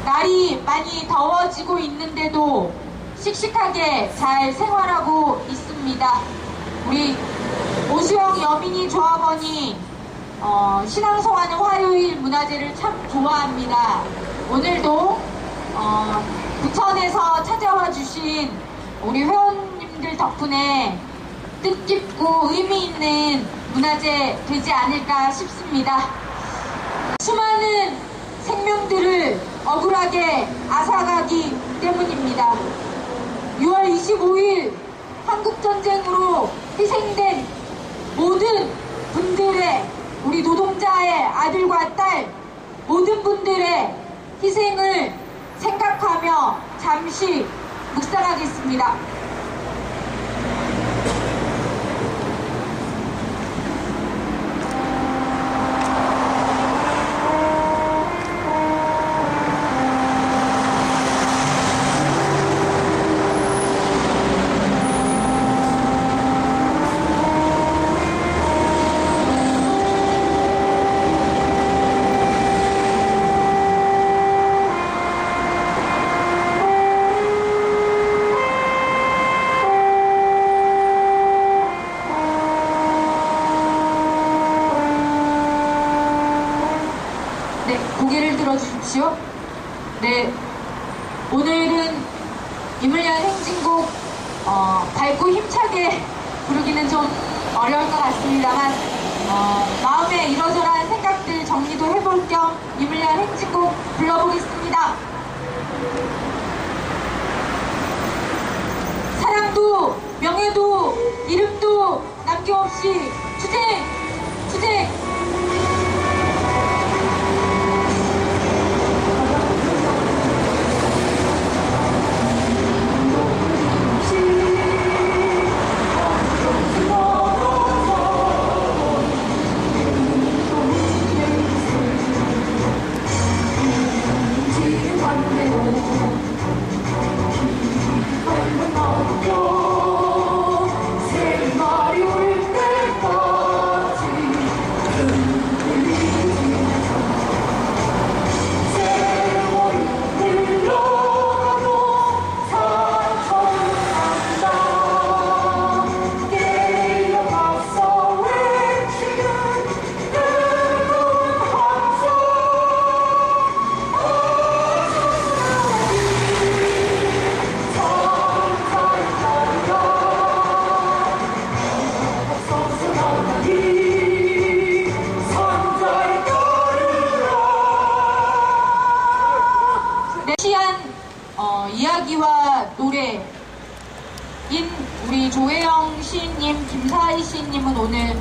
날이 많이 더워지고 있는데도 씩씩하게 잘 생활하고 있습니다. 우리 오수영 여민이 조합원이 신앙송하는 화요일 문화제를 참 좋아합니다. 오늘도 부천에서 찾아와 주신 우리 회원님들 덕분에 뜻깊고 의미 있는 문화제 되지 않을까 싶습니다. 수많은 생명들을 억울하게 앗아가기 때문입니다. 6월 25일 한국전쟁으로 희생된 모든 분들의, 우리 노동자의 아들과 딸 모든 분들의 희생을 생각하며 잠시 묵상하겠습니다. 네, 고개를 들어주십시오. 네, 오늘은 이물련 행진곡 밝고 힘차게 부르기는 좀 어려울 것 같습니다만 마음에 이러저러한 생각들 정리도 해볼 겸 이물련 행진곡 불러보겠습니다. 사랑도 명예도 이름도 남김없이 투쟁! 투쟁! 이야기와 노래인 우리 조혜영 시인님, 김사희 시인님은 오늘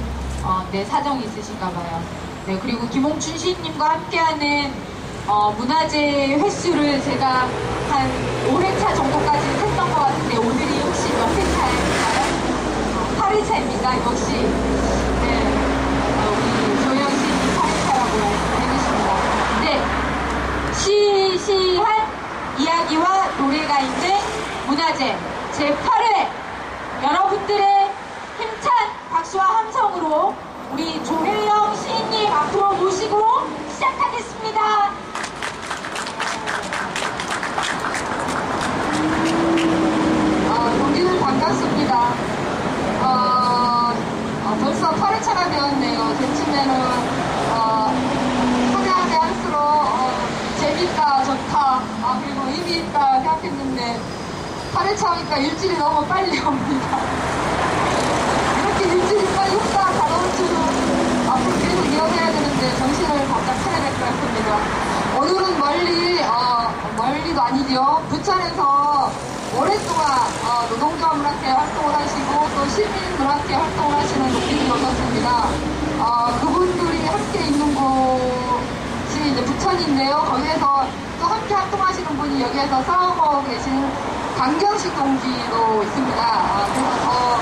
사정이 있으신가봐요. 네, 그리고 김홍춘 시인님과 함께하는 문화제 횟수를 제가 한 5회차 정도까지는 했던 것 같은데 오늘이 혹시 몇 회차일까요? 8회차입니다. 역시 네, 우리 조혜영 시인님 8회차라고 말씀해주십니다. 네, 시시한 이야기와 노래가 있는 문화제 제8회 여러분들의 힘찬 박수와 함성으로 우리 조혜영 시인님 앞으로 모시고 시작하겠습니다. 동기들 반갑습니다. 벌써 8회차가 되었네요. 대충에는 하게 할수록 재밌다, 좋다, 그리고 의미 있다 생각했는데 8회차 하니까 일주일이 너무 빨리 옵니다. 이렇게 일주일이 빨리 훅다 다가올 줄은 앞으로 계속 이어가야 되는데 정신을 바짝 차려야 될 것 같습니다. 오늘은 멀리도 아니죠. 부천에서 오랫동안 노동자 문학회 활동을 하시고 또 시민 문학회 활동을 하시는 동기들이 오셨습니다. 그분들이 함께 있는 곳이 이제 부천인데요. 거기에서 또 함께 활동하시는 분이 여기에서 싸우고 계신 강경식 동지도 있습니다. 그래서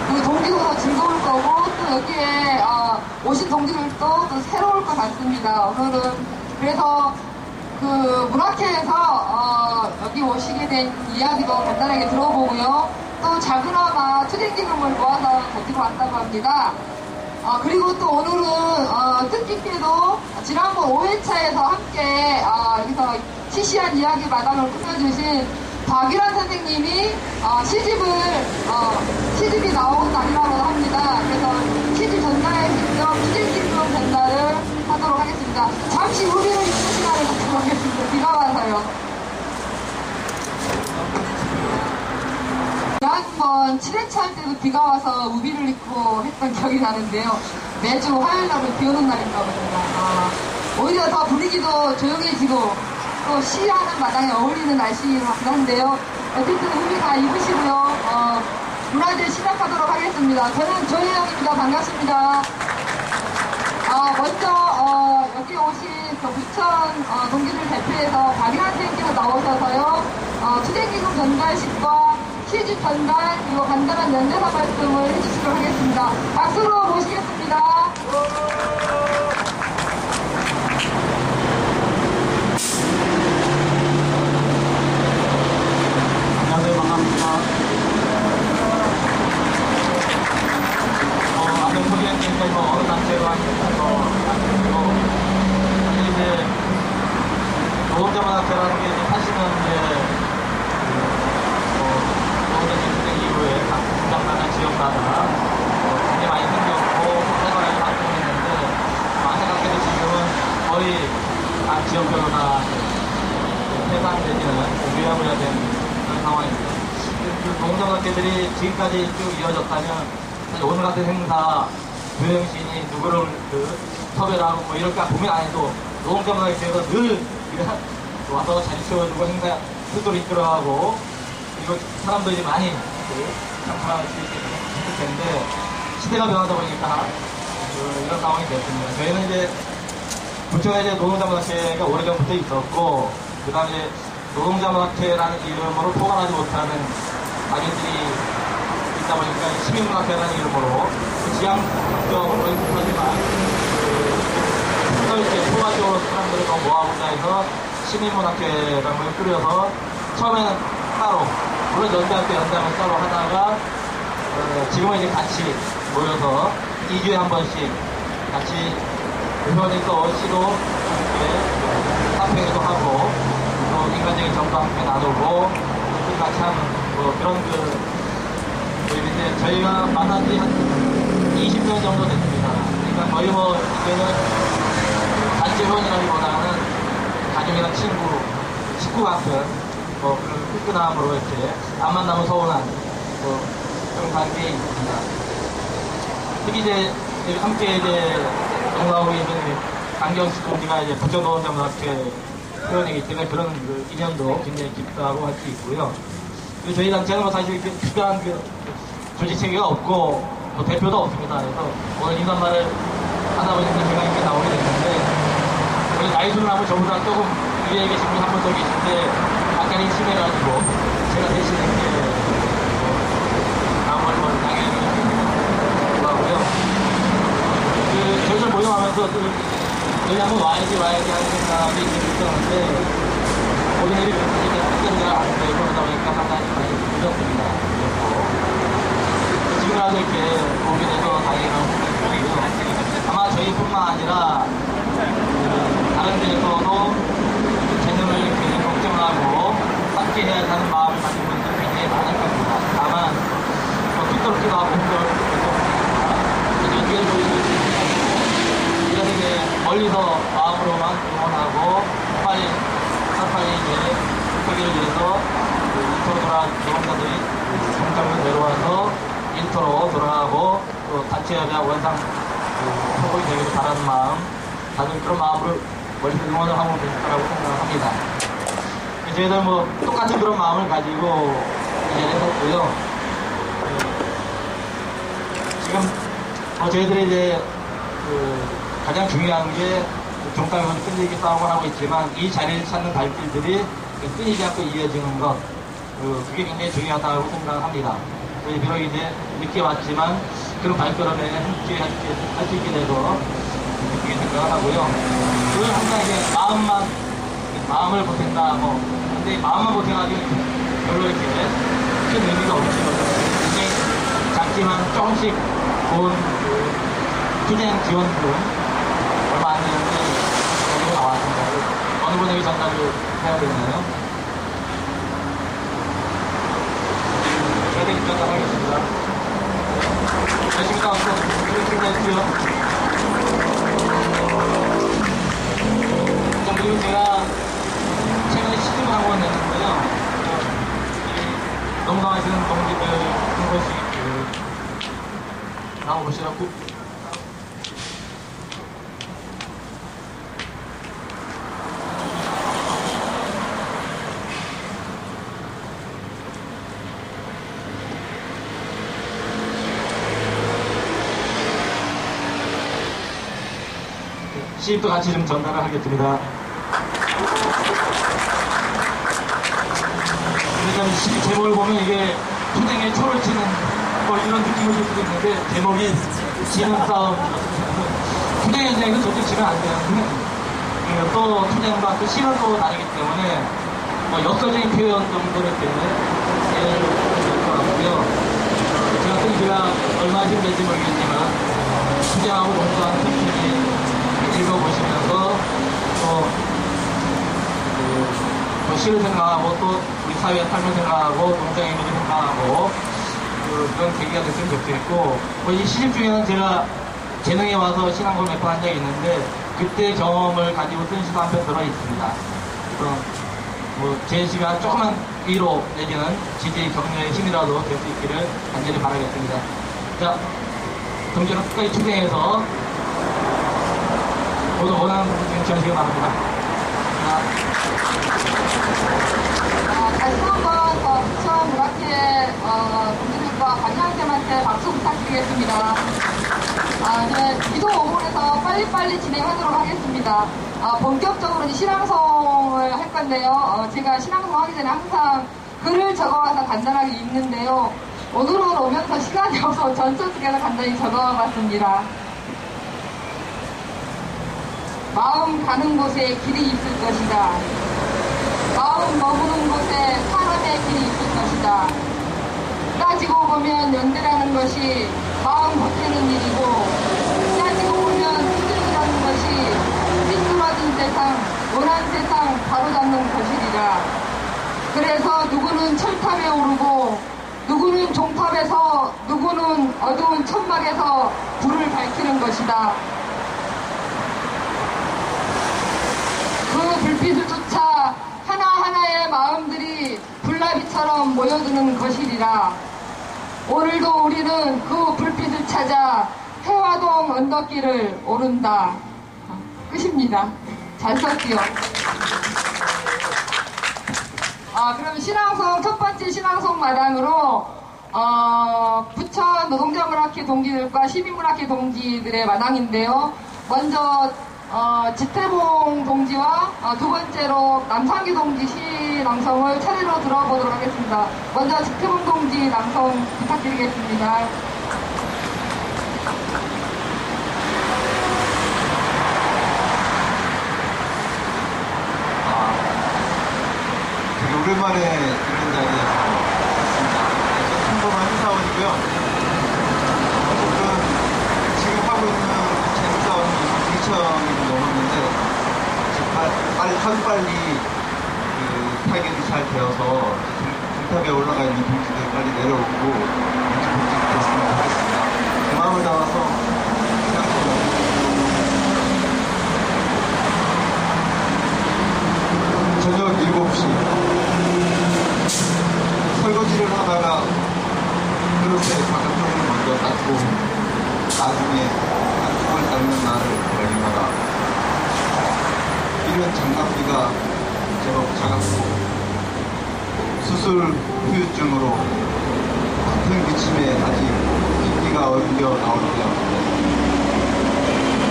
그 동기도 더 즐거울 거고 또 여기에 오신 동기들도 또 새로울 것 같습니다. 오늘은 그래서 그 문학회에서 여기 오시게 된 이야기도 간단하게 들어보고요. 또 작은아가 투쟁 기금을 모아서 가지고 왔다고 합니다. 그리고 또 오늘은 뜻깊게도 지난번 5회차에서 함께 여기서 시시한 이야기 마당을 꾸며주신 박유란 선생님이 시집이 나온 날이라고 합니다. 그래서 시집 전달에 직접 시집기금 전달을 하도록 하겠습니다. 잠시 우비를 입는 시간을 갖도록 하겠습니다. 비가 와서요. 지난번 7회차 할 때도 비가 와서 우비를 입고 했던 기억이 나는데요. 매주 화요일날은 비 오는 날인가 봅니다. 오히려 더 분위기도 조용해지고 또 시하는 마당에 어울리는 날씨인 것 같긴 한데요. 어쨌든 우비 다 입으시고요. 문화제 시작하도록 하겠습니다. 저는 조혜영입니다. 반갑습니다. 먼저 여기 오신 부천 동기를 대표해서 박일환 선생님께서 나오셔서요. 투쟁기금 전달식과 시집 전달 그리고 간단한 연대사 말씀을 해주시도록 하겠습니다. 박수로 모시겠습니다. 안녕하세요. 반갑습니다. 앞에 소개했으니까 어느 단체로 하니까 이제 노동자문학회라는 게 이제 80년대 노동자 이후에 각 분장마다 지역마다 굉장히 많이 생겼고 생활하기 바뀌었는데 안타깝게도 지금은 거의 각 지역별로 다 폐산되지는 위험해야 되는 그런 상황입니다. 그 노동자문학회들이 지금까지 쭉 이어졌다면 사실 오늘 같은 행사 교영신이 누구를 섭외를 하고 뭐 이렇게 보면 안 해도 노동자문학회에서 늘 와서 자리 채워주고 행사 스스로 이끌어가고 그리고 사람들이 많이 참가할 수 있을 텐데 시대가 변하다 보니까 이런 상황이 됐습니다. 저희는 이제 부천에 이제 노동자문학회가 오래전부터 있었고 그 다음에 노동자문학회라는 이름으로 포괄하지 못하는 가게들이 있다 보니까 시민문학회라는 이름으로 지향적으로 있지만 이렇게 포괄적으로 사람들을 더 모아보자 해서 시민문학회라는 걸 꾸려서 처음에는 따로 물론 연대학교 연대학을 따로 하다가 지금은 이제 같이 모여서 2주에 한 번씩 같이 대표님도 시도 함께 카페도 하고 또 인간적인 정도 함께 나누고 같이 하는 뭐 그런 이제 저희가 만난 지 한 20년 정도 됐습니다. 그러니까 거의 뭐 이제는 단체 회원이라기보다는 가족이나 식구 같은 뭐 그런 끈끈함으로 이렇게 안 만나면 서운한 그런 관계에 있습니다. 특히 이제 함께 이제 동행하고 있는 강경식 동지가 이제 부천노동자문학회 회원이기 때문에 그런 인연도 굉장히 깊다고 할 수 있고요. 그리고 저희 단체는 뭐 사실 이렇게 특별한 조직 체계가 없고 뭐 대표도 없습니다. 그래서 오늘 인사말을 하다 보니까 제가 이렇게 나오게 됐는데 우리 나이 수는 하면 저보다 조금 위에 계신 분 한 분 더 계신데 약간이 심해가지고 제가 대신 이렇게 다음번에 당연히 하고요. 저희들 모임하면서 여기 한번 와야지 하는 생각이 있었는데 본인들이 이렇게 특별히가 안 되고 그러다 보니까 상당히 많이 늦었습니다. 지금이라도 이렇게 오게 돼서 다행이라고 생각하고요. 아마 저희뿐만 아니라 다른 데에서도 재능을 이렇게 걱정하고 함께 해야 하는 마음을 가진 분들이 굉장히 많을 겁니다. 다만 뒷돌기도 하고 여기에 이렇게 멀리서 마음으로만 응원하고 빨리 이제 회기를 위해서 인터로 돌아온 노동자들이 정착으로 내려와서 인터로 돌아가고 또 단체협약 원상 회복이 되기를 바라는 마음, 다들 그런 마음으로 멀리서 응원을 하면 될 거라고 생각합니다. 저희들 뭐 똑같은 그런 마음을 가지고 했었고요. 지금 저희들이 이제 가장 중요한 게 종강에서 끊이기 싸움을 하고 있지만 이 자리를 찾는 발길들이 끊이지 않고 이어지는 것 그게 굉장히 중요하다고 생각합니다. 비록 이제 늦게 왔지만 그런 발걸음에 함께 할 수 있게 돼서 그렇게 생각을 하고요. 그걸 항상 이제 마음을 보탠다 근데 마음만 보탠하기 별로 이렇게 큰 의미가 없죠. 굉장히 작지만 조금씩 좋은 투쟁 지원금 얼마 안 되는데 가지고 나왔습니다. 어느 여러분에게 전달을 해야 되나요? 저에게 전달하겠습니다. 열심히 따왔어. 열심히 해주세요. 그리고 제가 최근에 시집을 한 권 냈는데요. 농성하시는 동지들 한 번씩 나와보시라고. 시집도 같이 좀 전달을 하겠습니다. 시집 제목을 보면 이게 투쟁에 초를 치는 뭐 이런 느낌을 줄 수도 있는데 제목이 지는 싸움. 투쟁의 전쟁은 절대 지면 안 되는데 또 투쟁과 또 시는 또 다르기 때문에 뭐 역설적인 표현 정도를 때문에 예를 들을 것 같고요. 제가 얼마나 힘들지 모르겠지만 투쟁하고 농구하는 특징이 읽어보시면서 또 시를 생각하고 또 우리 사회의 삶을 생각하고 농장의 의미를 생각하고 그런 계기가 됐으면 좋겠고 이 시집 중에는 제가 재능에 와서 신앙을 몇 번 한 적이 있는데 그때 경험을 가지고 쓴 시도 한 편 들어있습니다. 그래서 제 시가 조그만 위로 내지는 지지 격려의 힘이라도 될 수 있기를 간절히 바라겠습니다. 자, 동지는 끝까지 투쟁해서 모두 원하는 부분 쟁취하시기 바랍니다. 다시 한번 부천 문학회 동지들과 관장쌤한테 박수 부탁드리겠습니다. 네, 기도 5분에서 빨리빨리 진행하도록 하겠습니다. 본격적으로 신앙송을 할 건데요. 제가 신앙송 하기 전에 항상 글을 적어와서 간단하게 읽는데요. 오늘은 오면서 시간이 없어서 전체 속에서 간단히 적어봤습니다. 마음 가는 곳에 길이 있을 것이다. 마음 머무는 곳에 사람의 길이 있을 것이다. 따지고 보면 연대라는 것이 마음 바뀌는 일이고 따지고 보면 투쟁이라는 것이 삐뚤어진 세상, 원한 세상 바로잡는 것이리라. 그래서 누구는 철탑에 오르고 누구는 종탑에서 누구는 어두운 천막에서 불을 밝히는 것이다. 그 불빛을 쫓아 하나하나의 마음들이 불나비처럼 모여드는 것이리라. 오늘도 우리는 그 불빛을 찾아 해화동 언덕길을 오른다. 끝입니다. 잘 썼지요. 그럼 신앙송, 첫 번째 신앙송 마당으로 부천 노동자문학회 동지들과 시민문학회 동지들의 마당인데요. 먼저 지태봉 동지와 두 번째로 남상기 동지 시 낭송을 차례로 들어보도록 하겠습니다. 먼저 지태봉 동지 낭송 부탁드리겠습니다. 되게 오랜만에 이런 자리에서 왔습니다. 평범한 회사원이고요. 어쨌든 지금 하고 있는 재능사원이 2,000이 넘었는데 하루빨리 그 타격이 잘 되어서 등탑에 올라가 있는 동지들 빨리 내려오고 이렇게 복직이 됐으면 좋겠습니다. 그 마음을 담아서 저녁 7시 설거지를 하다가 그릇에 바깥쪽을 먼저 닦고 나중에 한쪽을 닦는 날을 걸리마다 이런 장갑비가 제법 작았고 수술 후유증으로 같은 기침에 아직 핏기가 엉겨 나올 때였는데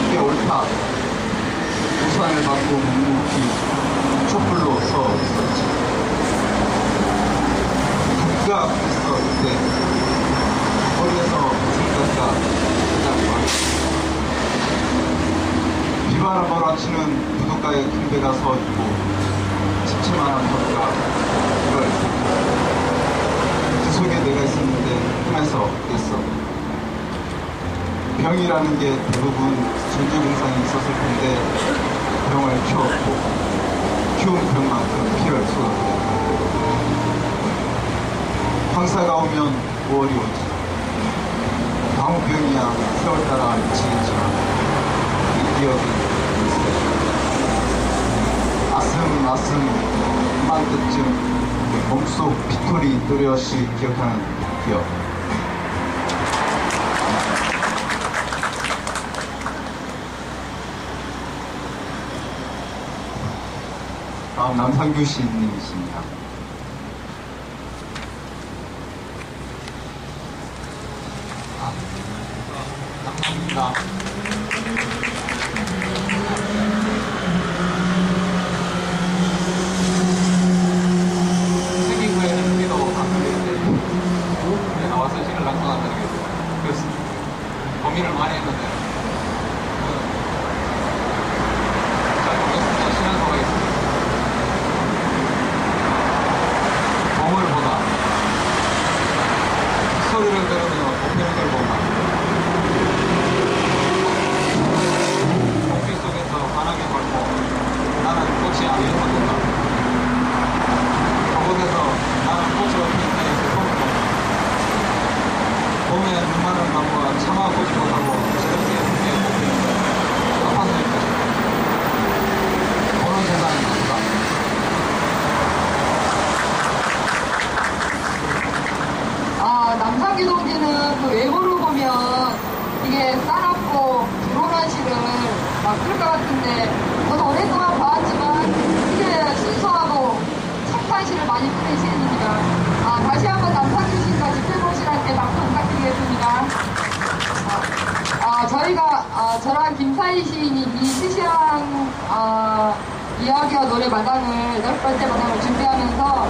이게 옳다. 우산을 받고 묵묵히 촛불로 서 있었지. 부가 있어 그때 거리에서 생각가 가장 많았어. 비바람 몰아치는 부둣가에 킹배가 서 있고 집채만한 거리가 이걸 그 속에 내가 있었는데 꿈에서 깼어. 병이라는 게 대부분 전조 증상이 있었을 텐데 병을 키웠고 키운 병만큼 피를 쏟았다. 황사가 오면 5월이 오지. 광우병이야 세월 따라 미치겠지만 이 기억은 있어. 아슴 이맘때쯤 몸속 피토리 또렷이 기억하는 기억. 다음 남상규 시인님이십니다. 감사합니다. 생긴 후에는 그게 너무 감동인데 나와서 시를 낭송한다는 게 그래서 고민을 많이 했는데 잘 모르겠습니다. 시간소가 있습니다. 봄을 보다 소리를 들으며 보편을 보다 공기 속에서 환하게 걸고 나는 꽃이 아니었던 건가. 저곳에서 나는 꽃으로 핀 사이에서 손을 본다. 봄에 눈 많은 나무와 참아보지 못하고 저렇게 함께 꽃피는데 아파서일 것이다. 보는 세상은 아니다. 남상규 동지는 그 외모로 보면 이게 싸납고 드론한 시를 막 그럴 것 같은데 저도 오랫동안 봐왔지만 이게 순수하고 착한 시를 많이 쓰는 시인입니다. 다시 한번 남상규 시인과 집필봉실한테 박수 부탁드리겠습니다. 저랑 김사희 시인이 이 시시한 이야기와 노래 마당을 10번째 마당을 준비하면서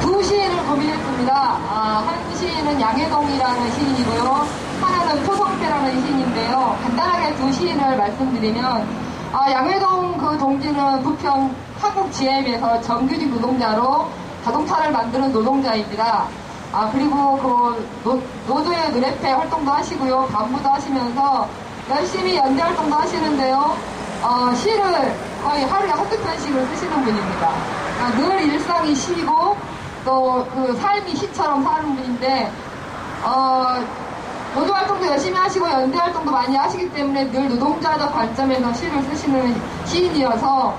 두 시인을 고민했습니다. 한 시인은 양해동이라는 시인이고요. 하나는 표성배라는 시인인데요. 간단하게 두 시인을 말씀드리면 양해동 그 동지는 부평 한국GM에서 정규직 노동자로 자동차를 만드는 노동자입니다. 그리고 그 노조의 노래패 활동도 하시고요. 간부도 하시면서 열심히 연대 활동도 하시는데요. 시를 거의 하루에 한두 편씩을 쓰시는 분입니다. 늘 일상이 시고 또 그 삶이 시처럼 사는 분인데 노조 활동도 열심히 하시고 연대 활동도 많이 하시기 때문에 늘 노동자적 관점에서 시를 쓰시는 시인이어서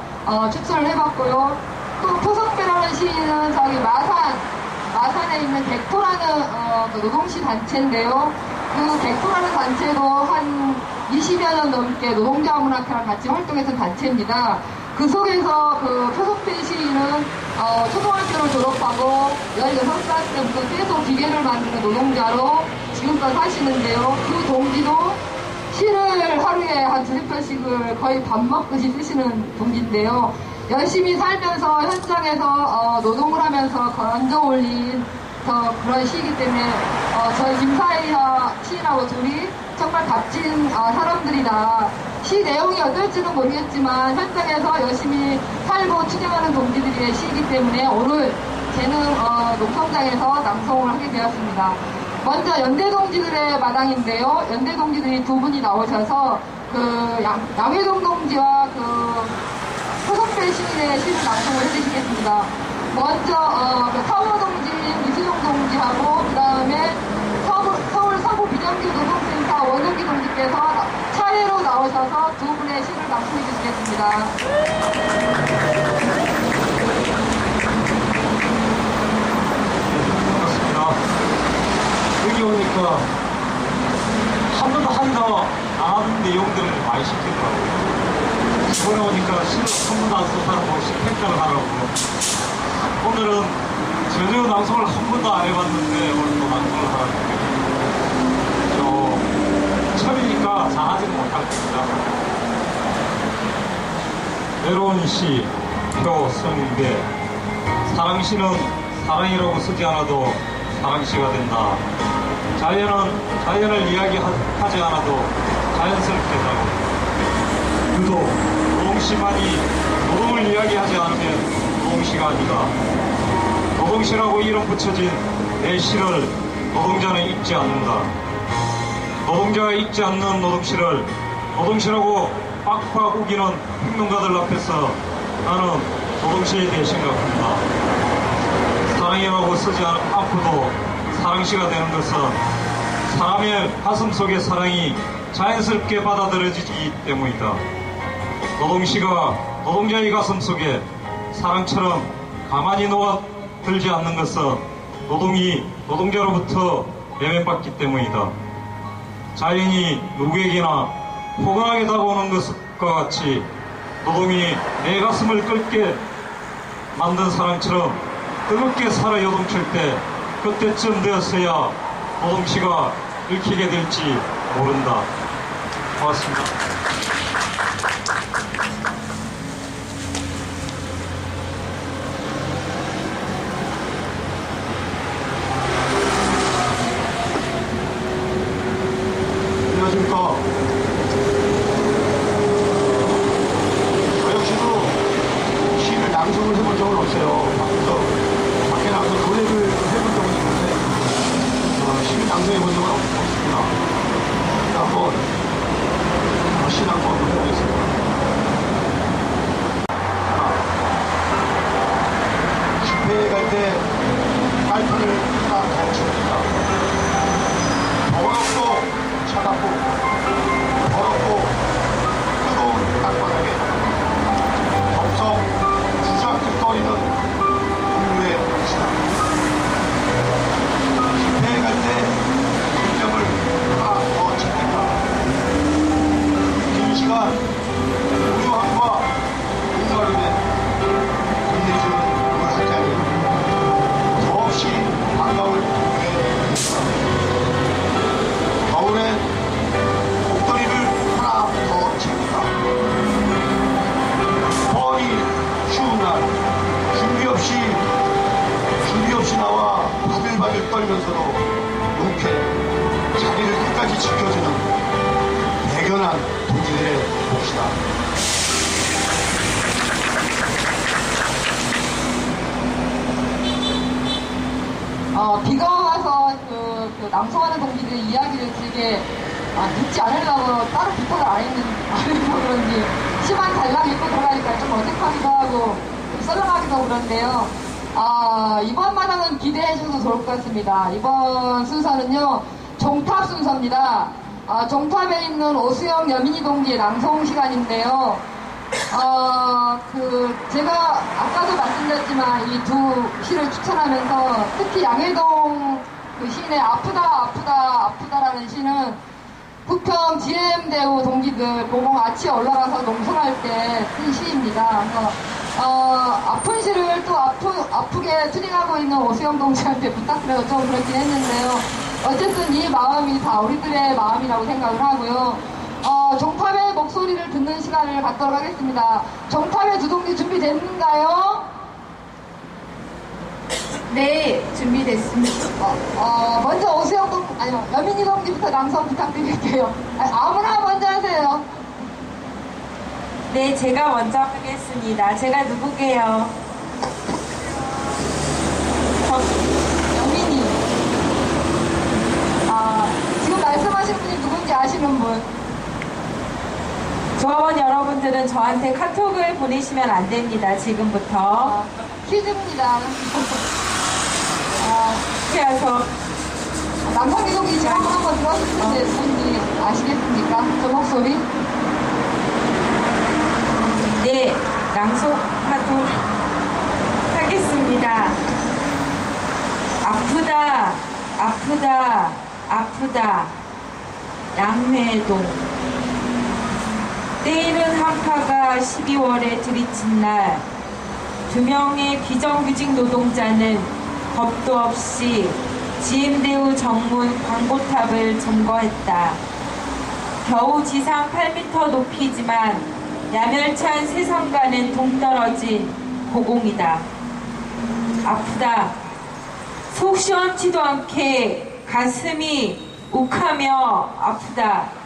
추천을 해봤고요. 또 표성배라는 시인은 저기 마산에 있는 객토라는 그 노동시 단체인데요. 그 객토라는 단체도 한 20여 년 넘게 노동자 문학회랑 같이 활동했던 단체입니다. 그 속에서 그 표성배 시인은 초등학교를 졸업하고 16살 때부터 계속 기계를 만드는 노동자로 지금까지 사시는데요. 그 동지도 시를 하루에 한 두세 편씩을 거의 밥 먹듯이 쓰시는 동지인데요. 열심히 살면서 현장에서 노동을 하면서 건져 올린 그런 시이기 때문에 저희 김사희 시인하고 둘이 정말 값진 사람들이다. 시 내용이 어떨지는 모르겠지만 현장에서 열심히 살고 투쟁하는 동지들의 시이기 때문에 오늘 재능 농성장에서 낭송을 하게 되었습니다. 먼저 연대 동지들의 마당인데요. 연대 동지들이 두 분이 나오셔서 그 양회동 동지와 그 표성배 시인의 시를 낭송을 해주시겠습니다. 먼저 그 서울 동지 이수종 동지하고 그 다음에 서울 서구 비정규 노동센터 원영기 동지께서 차례로 나오셔서 두 분의 시를 낭송해 주시겠습니다. 반갑습니다. 여기 오니까 한 번도 한다고 안 하는 내용들을 많이 시키더라고요. 이번에 오니까 시를 한 번도 안 쓴 사람하고 시행장을 하라고. 오늘은 전혀 낭송을 한 번도 안 해봤는데 오늘 또 낭송을 하라고. 처음이니까 잘하지는 못할 겁니다. 외로운 시, 표성배. 사랑시는 사랑이라고 쓰지 않아도 사랑시가 된다. 자연을 이야기하지 않아도 자연스럽게 된다고. 유독 노동시만이 노동을 이야기하지 않으면 노동시가 아니다. 노동시라고 이름 붙여진 내 시를 노동자는 읽지 않는다. 노동자가 읽지 않는 노동시를 노동시라고 빡빡 우기는 평론가들 앞에서 나는 노동시에 대해 심각합니다. 사랑이라고 쓰지 않고도 사랑시가 되는 것은 사람의 가슴 속의 사랑이 자연스럽게 받아들여지기 때문이다. 노동시가 노동자의 가슴 속에 사랑처럼 가만히 녹아들지 않는 것은 노동이 노동자로부터 매매받기 때문이다. 자연이 누구에게나 포근하게 다가오는 것과 같이 노동이 내 가슴을 끓게 만든 사랑처럼 뜨겁게 살아 요동칠 때 그때쯤 되었어야 노동시가 읽히게 될지 모른다. 고맙습니다. 안녕하십니까. 저 역시도 시를 낭송을 해본 적은 없어요. 그래서 밖에 나가서 노래를 해본 적은 있는데 시를 낭송해본 적은 없습니다. 한번 시 낭송 한번 해보겠습니다. 집회에 갈 때 발판을 하나 더 칩니다. 더럽고 차갑고 더럽고 뜨거운 땅바닥에 덥석 주저앉거리는 동료의 시다. 집회에 갈 때 일정을 하나 더 챙긴다. 긴 시간 우유함과 공가름에 빛내주는 물 한 잔이 더없이 반가울 겨울엔 목도리를 하나 더 챙긴다. 뻔히 추운 날 준비 없이 나와 바들바들 떨면서도 이렇게 자리를 끝까지 지켜주는 대견한 동지들의 몫이다. 비가 와서 그 낭송하는 동지들의 이야기를 길게 듣지 않으려고 따로 부탁을 안 해서 그런지 시만 달랑 읽고 들어가니까 좀 어색하기도 하고 좀 썰렁하기도 하고 그런데요. 이번 마당은 기대해 주셔서 좋을 것 같습니다. 이번 순서는요, 종탑 순서입니다. 종탑에 있는 오수영 여민이 동지의 낭송 시간인데요. 제가 아까도 말씀드렸지만 이 두 시를 추천하면서 특히 양해동 그 시인의 아프다라는 시는 부평 GM대우 동기들 고공 아치에 올라가서 농성할 때 쓴 시입니다. 그래서 아픈 시를 또 아프게 투쟁하고 있는 오수영 동지한테 부탁드려서 좀 그렇긴 했는데요. 어쨌든 이 마음이 다 우리들의 마음이라고 생각을 하고요. 종탑의 목소리를 듣는 시간을 갖도록 하겠습니다. 종탑의 두 동지 준비됐는가요? 네, 준비됐습니다. 먼저 오수영 여민이 동지부터 낭송 부탁드릴게요. 아무나 먼저 하세요. 네, 제가 먼저 하겠습니다. 제가 누구게요? 여민이. 지금 말씀하신 분이 누군지 아시는 분? 조합원 여러분들은 저한테 카톡을 보내시면 안 됩니다. 지금부터. 퀴즈입니다. 그래서 남성기 동지 지금 한번 들었을 텐데 누군지 아시겠습니까? 저 목소리? 네, 낭송하도록 하겠습니다. 아프다 양회동. 때이른 한파가 12월에 들이친 날, 2명의 비정규직 노동자는 겁도 없이 GM대우 정문 광고탑을 점거했다. 겨우 지상 8m 높이지만 야멸찬 세상과는 동떨어진 고공이다. 아프다. 속 시원치도 않게 가슴이 욱하며 아프다.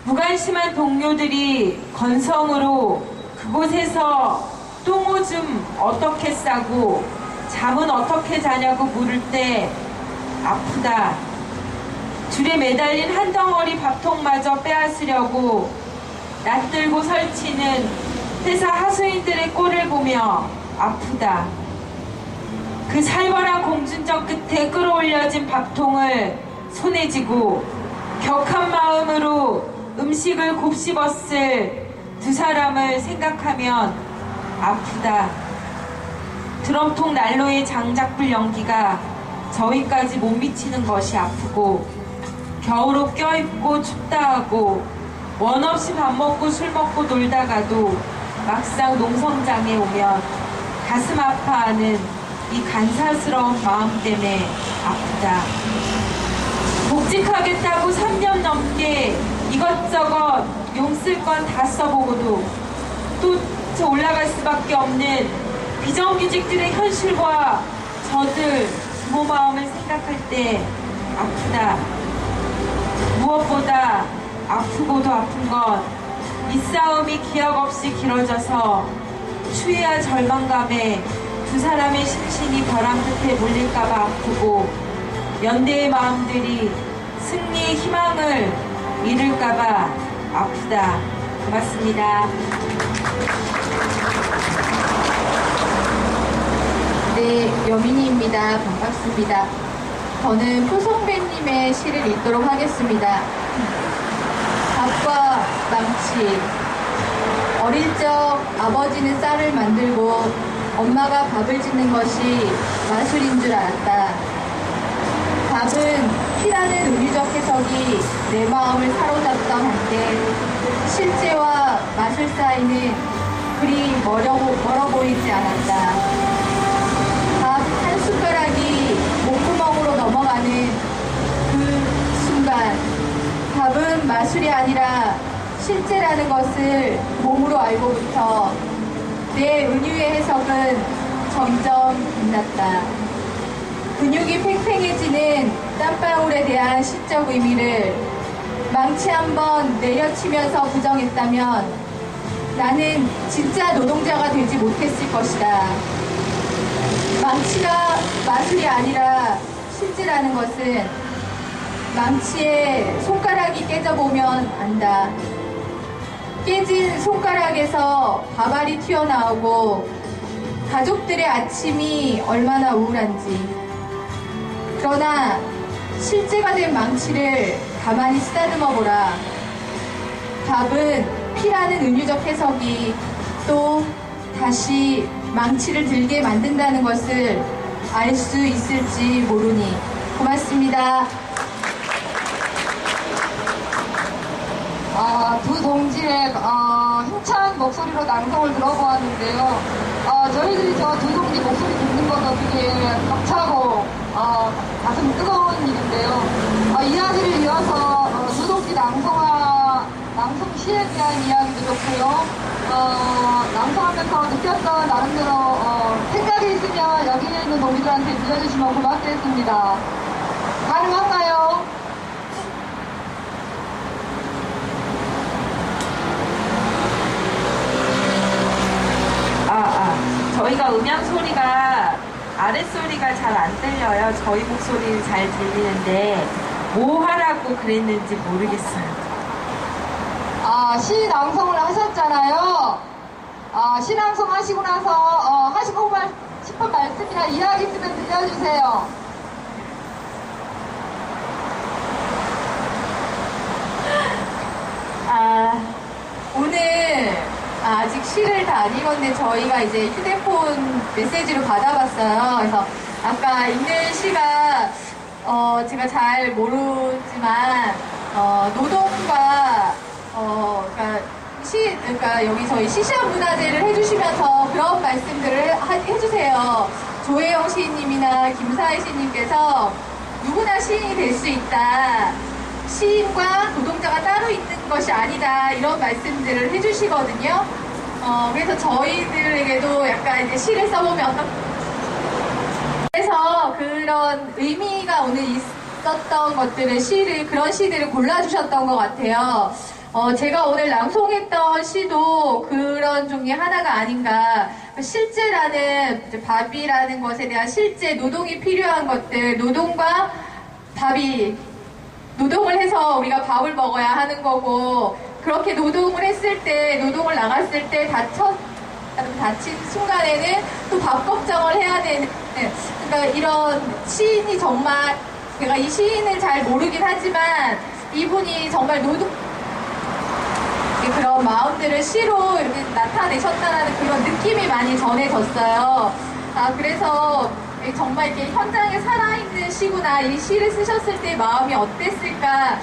무관심한 동료들이 건성으로 그곳에서 똥오줌 어떻게 싸고 잠은 어떻게 자냐고 물을 때 아프다. 줄에 매달린 한 덩어리 밥통마저 빼앗으려고 낯들고 설치는 회사 하수인들의 꼴을 보며 아프다. 그 살벌한 공준전 끝에 끌어올려진 밥통을 손에 쥐고 격한 마음으로 음식을 곱씹었을 두 사람을 생각하면 아프다. 드럼통 난로의 장작불 연기가 저희까지 못 미치는 것이 아프고 겨울옷 껴입고 춥다 하고 원 없이 밥 먹고 술 먹고 놀다가도 막상 농성장에 오면 가슴 아파하는 이 간사스러운 마음 때문에 아프다. 복직하겠다고 3년 넘게 이것저것 용쓸 건 다 써보고도 또 올라갈 수밖에 없는 비정규직들의 현실과 저들 부모 마음을 생각할 때 아프다. 무엇보다 아프고도 아픈 건 이 싸움이 기약 없이 길어져서 추위와 절망감에 두 사람의 심신이 벼랑 끝에 몰릴까봐 아프고 연대의 마음들이 승리의 희망을 잃을까봐 아프다. 고맙습니다. 네, 여민이입니다. 반갑습니다. 저는 표성배님의 시를 읽도록 하겠습니다. 밥과 망치. 어릴 적 아버지는 쌀을 만들고 엄마가 밥을 짓는 것이 마술인 줄 알았다. 밥은 피라는 은유적 해석이 내 마음을 사로잡던 한때 실제와 마술 사이는 그리 멀어 보이지 않았다. 밥 한 숟가락이 목구멍으로 넘어가는 그 순간 밥은 마술이 아니라 실제라는 것을 몸으로 알고부터 내 은유의 해석은 점점 빛났다. 근육이 팽팽해지는 땀방울에 대한 시적 의미를 망치 한번 내려치면서 부정했다면 나는 진짜 노동자가 되지 못했을 것이다. 망치가 마술이 아니라 실제라는 것은 망치에 손가락이 깨져보면 안다. 깨진 손가락에서 밥알이 튀어나오고 가족들의 아침이 얼마나 우울한지. 그러나 실제가 된 망치를 가만히 쓰다듬어 보라. 밥은 피라는 은유적 해석이 또 다시 망치를 들게 만든다는 것을 알 수 있을지 모르니. 고맙습니다. 두 동지의 힘찬 목소리로 낭송을 들어보았는데요. 저희들이 저 두 동지 목소리 듣는 것도 되게 벅차고 가슴 뜨거운 일인데요. 이야기를 이어서 두 동지 낭송 시에 대한 이야기도 좋고요. 낭송하면서 느꼈던 나름대로 생각이 있으면 여기에 있는 동지들한테 들려주시면 고맙겠습니다. 가능한가요? 저희가 음향 소리가 아랫소리가 잘 안 들려요. 저희 목소리는 잘 들리는데 뭐 하라고 그랬는지 모르겠어요. 시 낭송을 하셨잖아요. 시 낭송 하시고 나서 하시고 싶은 말씀이나 이야기 있으면 들려주세요. 오늘 아직 시를 다 안 읽었는데 저희가 이제 휴대폰 메시지로 받아봤어요. 그래서 아까 읽는 시가 제가 잘 모르지만 노동과 그러니까 여기 저희 시시한 문화제를 해주시면서 그런 말씀들을 해주세요. 조혜영 시인님이나 김사혜 시인님께서 누구나 시인이 될 수 있다. 시인과 노동자가 따로 있는 것이 아니다. 이런 말씀들을 해주시거든요. 그래서 저희들에게도 약간 이제 시를 써보면 그래서 그런 의미가 오늘 있었던 것들을 그런 시들을 골라주셨던 것 같아요. 제가 오늘 낭송했던 시도 그런 종류의 하나가 아닌가. 실제라는 밥이라는 것에 대한 실제 노동이 필요한 것들, 노동과 밥이 노동을 해서 우리가 밥을 먹어야 하는 거고 그렇게 노동을 했을 때, 노동을 나갔을 때 다친 순간에는 또 밥 걱정을 해야 되는, 그러니까 이런 시인이 정말, 제가 이 시인을 잘 모르긴 하지만 이분이 정말 그런 마음들을 시로 이렇게 나타내셨다는 그런 느낌이 많이 전해졌어요. 그래서 정말 이렇게 현장에 살아있는 시구나, 이 시를 쓰셨을 때 마음이 어땠을까,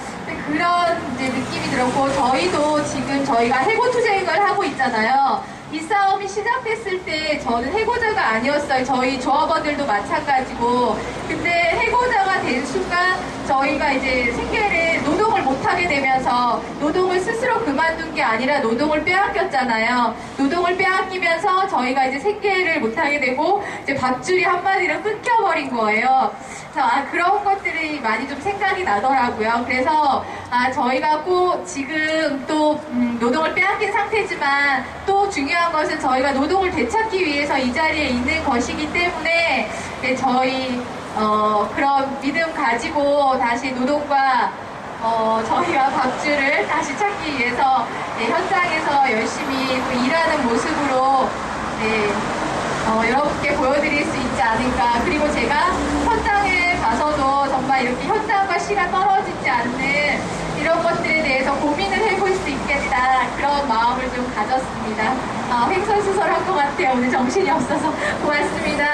그런 이제 느낌이 들었고, 저희도 지금 저희가 해고투쟁을 하고 있잖아요. 이 싸움이 시작됐을 때 저는 해고자가 아니었어요. 저희 조합원들도 마찬가지고. 근데 해고자가 된 순간 저희가 이제 생계를, 노동을 못하게 되면서 노동을 스스로 그만둔 게 아니라 노동을 빼앗겼잖아요. 노동을 빼앗기면서 저희가 이제 생계를 못하게 되고 이제 밥줄이 한마디로 끊겨버린 거예요. 그런 것들이 많이 좀 생각이 나더라고요. 그래서 저희가 꼭 지금 또 노동을 빼앗긴 상태지만 또 중요한 것은 저희가 노동을 되찾기 위해서 이 자리에 있는 것이기 때문에 저희 그런 믿음 가지고 다시 노동과 저희가 밥줄을 다시 찾기 위해서 현장에서 열심히 또 일하는 모습으로 여러분께 보여드릴 수 있지 않을까. 그리고 제가 현장에 가서도 정말 이렇게 현장과 시가 떨어지지 않는 이런 것들에 대해서 고민을 해볼 수 있겠다, 그런 마음을 좀 가졌습니다. 횡설수설한 것 같아요. 오늘 정신이 없어서. 고맙습니다.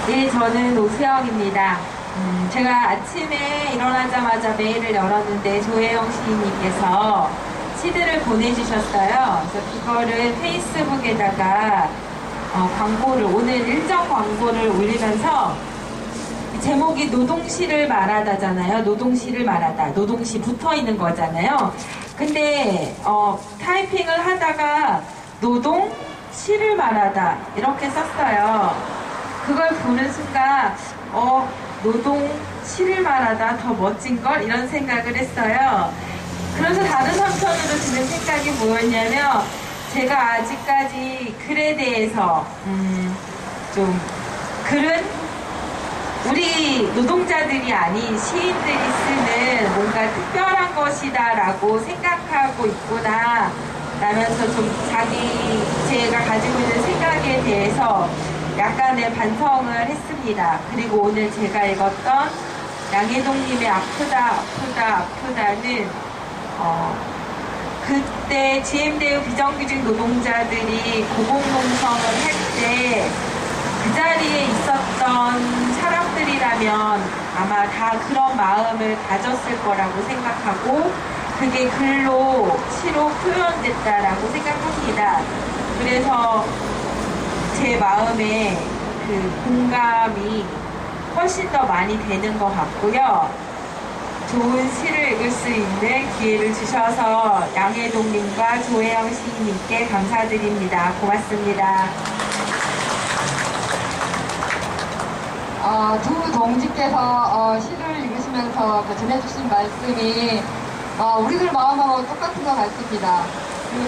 네, 저는 오수영입니다. 제가 아침에 일어나자마자 메일을 열었는데 조혜영 시인님께서 시들을 보내주셨어요. 그래서 그거를 페이스북에다가 광고를, 오늘 일정 광고를 올리면서 제목이 노동시를 말하다잖아요. 노동시를 말하다. 노동시 붙어 있는 거잖아요. 근데 타이핑을 하다가 노동시를 말하다 이렇게 썼어요. 그걸 보는 순간 노동시를 말하다 더 멋진걸? 이런 생각을 했어요. 그래서 다른 한편으로 드는 생각이 뭐였냐면, 제가 아직까지 글에 대해서 좀 글은 우리 노동자들이 아닌 시인들이 쓰는 뭔가 특별한 것이다 라고 생각하고 있구나 라면서 좀 제가 가지고 있는 생각에 대해서 약간의 반성을 했습니다. 그리고 오늘 제가 읽었던 양해동님의 아프다는 그때 GM대우 비정규직 노동자들이 고공농성을 할 때 그 자리에 있었던 사람들이라면 아마 다 그런 마음을 가졌을 거라고 생각하고, 그게 글로, 시로 표현됐다라고 생각합니다. 그래서 제 마음에 그 공감이 훨씬 더 많이 되는 것 같고요. 좋은 시를 읽을 수 있는 기회를 주셔서 양해동님과 조혜영 시인님께 감사드립니다. 고맙습니다. 두 동지께서 시를 읽으시면서 전해주신 말씀이 우리들 마음하고 똑같은 것 같습니다.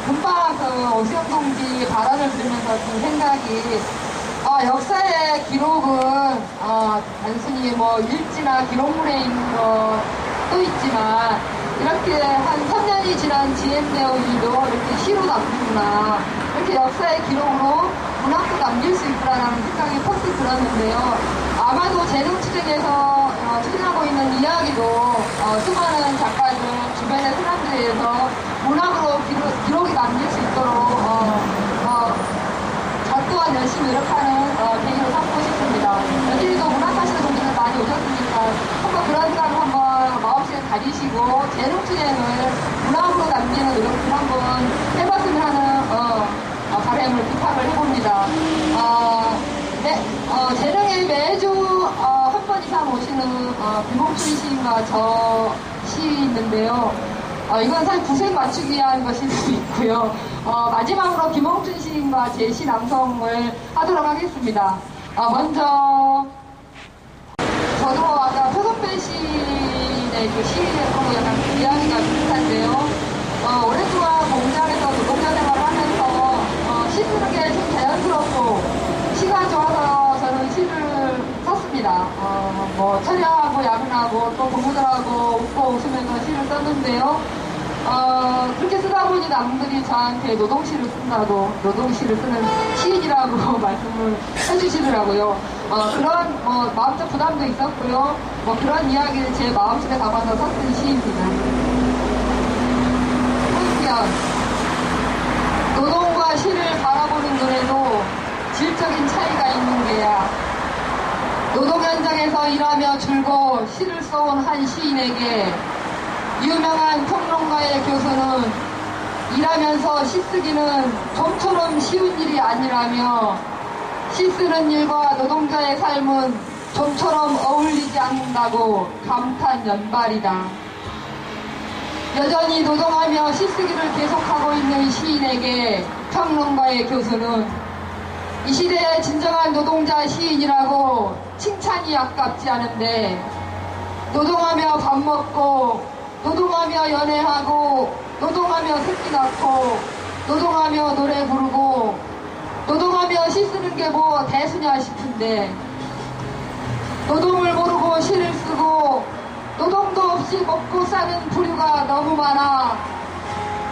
금방 오수영 동지 발언을 들으면서 든 생각이, 역사의 기록은 단순히 뭐 일지나 기록물에 있는 것도 있지만 이렇게 한 3년이 지난 GM대우 일도 이렇게 시로 남기구나, 이렇게 역사의 기록으로 문학도 남길 수 있구나라는 생각이 퍼뜩 들었는데요. 아마도 재능추진에서 추진하고 있는 이야기도 수많은 작가들, 주변의 사람들에 의해서 문학으로 기록이 남길 수 있도록 저 또한 열심히 노력하는 계기로 삼고 싶습니다. 여기도 문학하시는 분들은 많이 오셨으니까 한번 그런 생각을 한번 마음씨를 가지시고 재능추진을 문학으로 남기는 노력을 한번 해봤으면 하는 바람을 부탁을 해봅니다. 재능에 매주 한 번 이상 오시는 김홍춘 시인과 저 시인인데요. 이건 사실 구색 맞추기 위한 것일 수도 있고요. 마지막으로 김홍춘 시인과 제 시 낭송을 하도록 하겠습니다. 먼저 저도 아까 표선배 시인의 그 시인하고 약간 이야기가 비슷한데요. 오랫동안 공장에서 노동자 생활을 하면서 시 쓰는 게 좀 자연스럽고 시가 좋아서 저는 시를 썼습니다. 뭐 촬영하고 야근하고 또 동무들하고 웃고 그렇게 쓰다 보니 남들이 저한테 노동시를 쓴다고, 노동시를 쓰는 시인이라고 말씀을 해주시더라고요. 그런, 마음적 부담도 있었고요. 그런 이야기를 제 마음속에 담아서 썼던 시입니다. 한편, 노동과 시를 바라보는 눈에도 질적인 차이가 있는 게야. 노동 현장에서 일하며 줄고 시를 써온 한 시인에게 유명한 평론가의 교수는 일하면서 시 쓰기는 좀처럼 쉬운 일이 아니라며 시 쓰는 일과 노동자의 삶은 좀처럼 어울리지 않는다고 감탄 연발이다. 여전히 노동하며 시 쓰기를 계속하고 있는 시인에게 평론가의 교수는 이 시대의 진정한 노동자 시인이라고 칭찬이 아깝지 않은데 노동하며 밥 먹고 노동하며 연애하고 노동하며 새끼 낳고 노동하며 노래 부르고 노동하며 시 쓰는 게 뭐 대수냐 싶은데 노동을 모르고 시를 쓰고 노동도 없이 먹고 사는 부류가 너무 많아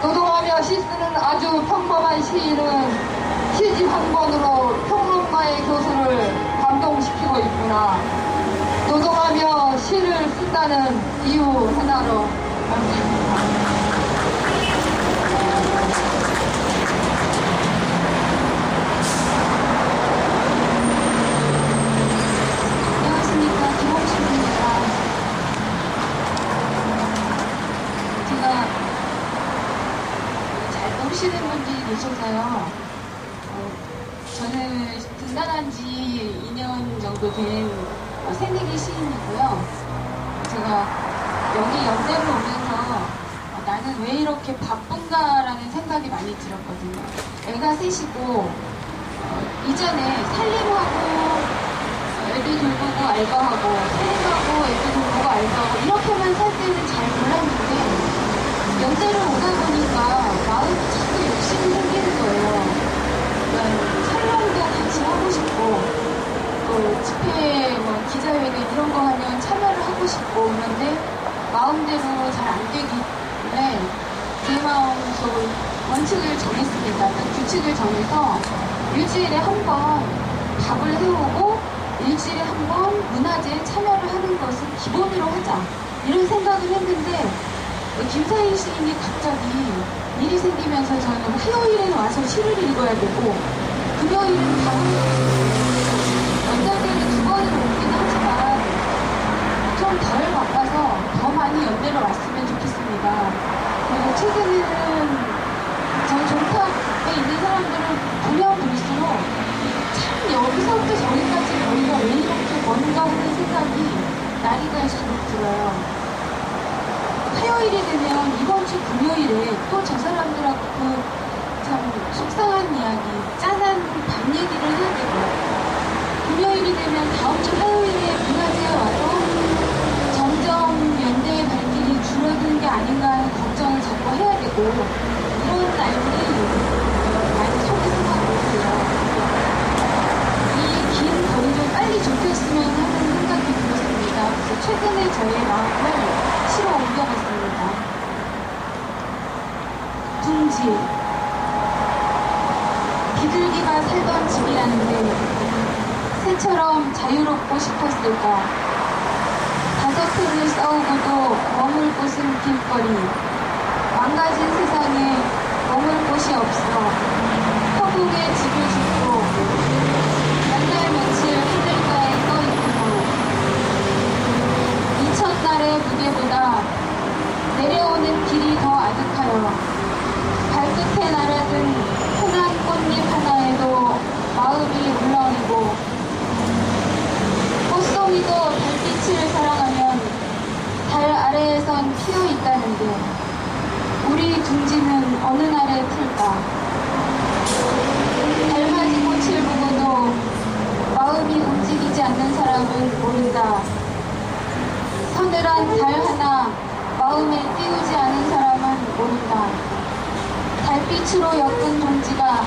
노동하며 시 쓰는 아주 평범한 시인은 시집 한 권으로 평론가의 교수를 감동시키고 있구나. 노동하며 시를 쓴다는 이유 하나로 감사합니다. 안녕하십니까, 김홍식입니다. 제가 잘 모르시는 분들이 계셔서요. 저는 등단한 지 2년 정도 된 새내기 시인이고요. 제가 여기 연대를 오면서 나는 왜 이렇게 바쁜가라는 생각이 많이 들었거든요. 애가 셋이고 이전에 살림하고 애들 돌보고 알바하고 살림하고 애들 돌보고 알바하고 이렇게만 살 때는 잘 몰랐는데 연대를 오다 보니까 마음이 자꾸 욕심이 생기는 거예요. 촬영도 같이 하고 싶고 또 집회 기자회견 이런 거 하면 참여를 하고 싶고 그런데 마음대로 잘 안 되기 때문에 제 마음속으로 원칙을 정했습니다. 규칙을 정해서 일주일에 한 번 밥을 해오고 일주일에 한 번 문화제에 참여를 하는 것을 기본으로 하자 이런 생각을 했는데 김사희 시인이 갑자기 일이 생기면서 저는 화요일에는 와서 시를 읽어야 되고 금요일은 밥을 연장대를 2번을 오긴 하지만 좀 덜 바빠서 더 많이 연대로 왔으면 좋겠습니다. 그리고 최근에는 저 종탑에 있는 사람들을 보면 볼수록 참 여기서부터 저기까지 거리가 왜 이렇게 먼가 하는 생각이 나이가 자꾸 들어요. 화요일이 되면 이번 주 금요일에 또 저 사람들하고 그 참 속상한 이야기, 짠한 밥 얘기를 해야 되고요. 금요일이 되면 다음 주 화요일에 문화제에 와서 점점 연대의 발길이 줄어드는 게 아닌가 하는 걱정을 자꾸 해야 되고 이런 날들이 많이 속에서 가고 있어요. 이 긴 거리 좀 빨리 좁혔으면 하는 생각이 들었습니다. 그래서 최근에 저의 마음을 시로 옮겨봤습니다. 둥지 비둘기가 살던 집이라는데 새처럼 자유롭고 싶었을까. 5펜을 싸우고도 머물 곳은 길거리. 망가진 세상에 머물 곳이 없어. 허공에 집을 짓고 몇 날 며칠 하늘가에 떠있고 이 첫날의 무게보다 내려오는 길이 더 아득하여 발끝에 날아든 흔한 꽃잎 하나에도 마음이 울렁이고 꽃송이도 달빛을 사랑하면 달 아래에선 피어 있다는데 우리 둥지는 어느 날에 풀까. 달맞이 꽃을 보고도 마음이 움직이지 않는 사람은 모른다. 서늘한 달 하나 마음에 띄우지 않은 사람은 모른다. 달빛으로 엮은 동지가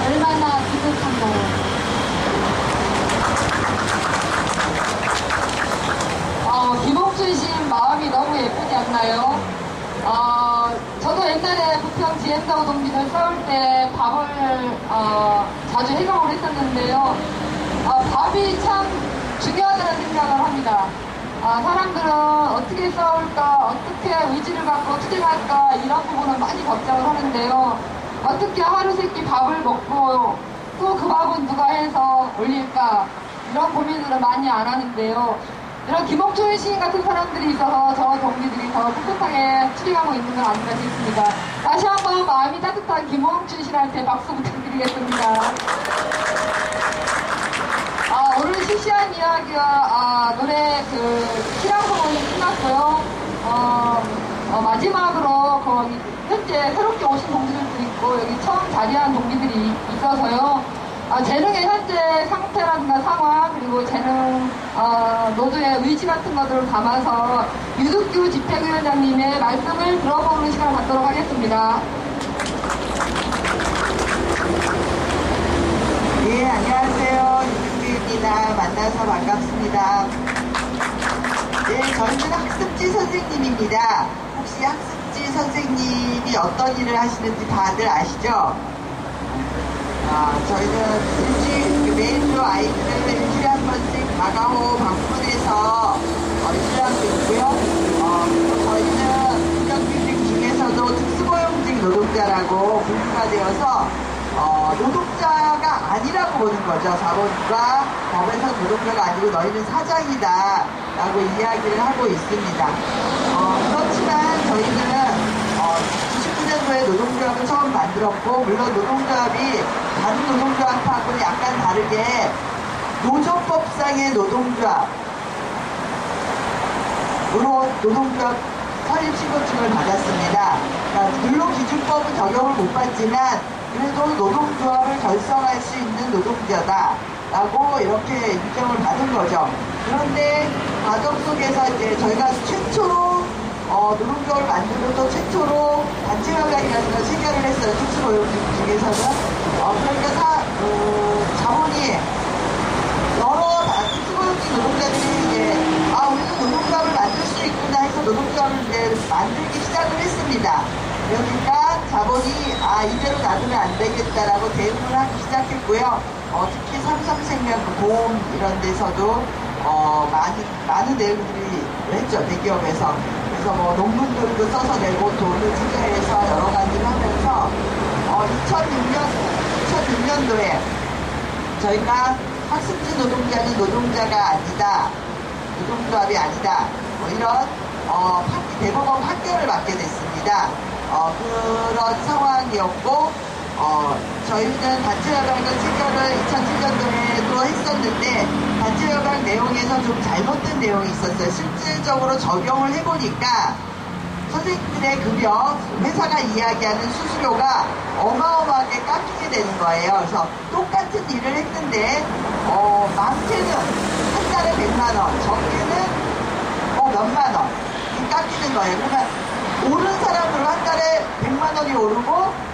얼마나 비극한가요. 김옥준 시인 마음이 너무 예쁘지 않나요? 노동자하고 동지들 싸울 때 밥을 자주 해명을 했었는데요. 밥이 참 중요하다는 생각을 합니다. 사람들은 어떻게 싸울까, 어떻게 의지를 갖고 투쟁할까 이런 부분을 많이 걱정을 하는데요. 어떻게 하루 세끼 밥을 먹고 또 그 밥은 누가 해서 올릴까 이런 고민들을 많이 안 하는데요. 이런 김옥준 시인 같은 사람들이 있어서 저 동기들이 더 꿋꿋하게 투쟁하고 있는 건 아닌가 싶습니다. 다시 한번 마음이 따뜻한 김옥준 씨한테 박수 부탁드리겠습니다. 오늘 시시한 이야기와 노래 시랑송이 끝났고요. 마지막으로 현재 새롭게 오신 동기들도 있고 여기 처음 자리한 동기들이 있어서요. 재능의 현재 상태라든가 상황 그리고 재능 노조의 의지 같은 것들을 담아서 유득규 집행위원장님의 말씀을 들어보는 시간을 갖도록 하겠습니다. 예, 안녕하세요. 유득규입니다. 만나서 반갑습니다. 네, 저희는 학습지 선생님입니다. 혹시 학습지 선생님이 어떤 일을 하시는지 다들 아시죠? 저희는 매일로 아이들을 일주일에 한 번씩 다가오 방문해서 일을 하고 있고요. 저희는 운영규직 중에서도 특수고용직 노동자라고 분류가 되어서 노동자가 아니라고 보는 거죠. 자본과 법에서 노동자가 아니고 너희는 사장이다 라고 이야기를 하고 있습니다. 그렇지만 저희는 99년도에 노동조합을 처음 만들었고 물론 노동조합이 다른 노동조합하고는 약간 다르게 노조법상의 노동조합으로 노동조합 설립 신고증을 받았습니다. 그러니까 근로기준법은 적용을 못 받지만 그래도 노동조합을 결성할 수 있는 노동자다 라고 이렇게 인정을 받은 거죠. 그런데 과정 속에서 이제 저희가 최초로 노동조합을 만들어도 최초로 단체협약이라는 걸 체결을 했어요. 특수고용직 중에서는. 그러니까 자본이 여러 특수고용직 노동자들이 이제 우리는 노동조합을 만들 수 있구나 해서 노동조합을 이제 만들기 시작을 했습니다. 그러니까 자본이 이대로 놔두면 안 되겠다라고 대응을 하기 시작했고요. 특히 삼성생명 보험 이런 데서도 많은 대응들이 했죠. 대기업에서. 그래서 논문들도 써서 내고 돈을 투자해서 여러 가지를 하면서 2006년도에 저희가 학습지 노동자는 노동자가 아니다. 노동조합이 아니다. 이런 대법원 판결을 받게 됐습니다. 그런 상황이었고 저희는 단체협약을 체결을 2007년도에도 했었는데 단체협약 내용에서 좀 잘못된 내용이 있었어요. 실질적으로 적용을 해보니까 선생님들의 급여, 회사가 이야기하는 수수료가 어마어마하게 깎이게 되는 거예요. 그래서 똑같은 일을 했는데 많게는 한 달에 100만원, 적게는 몇만 원 깎이는 거예요. 그러니까 오른 사람으로 한 달에 100만 원이 오르고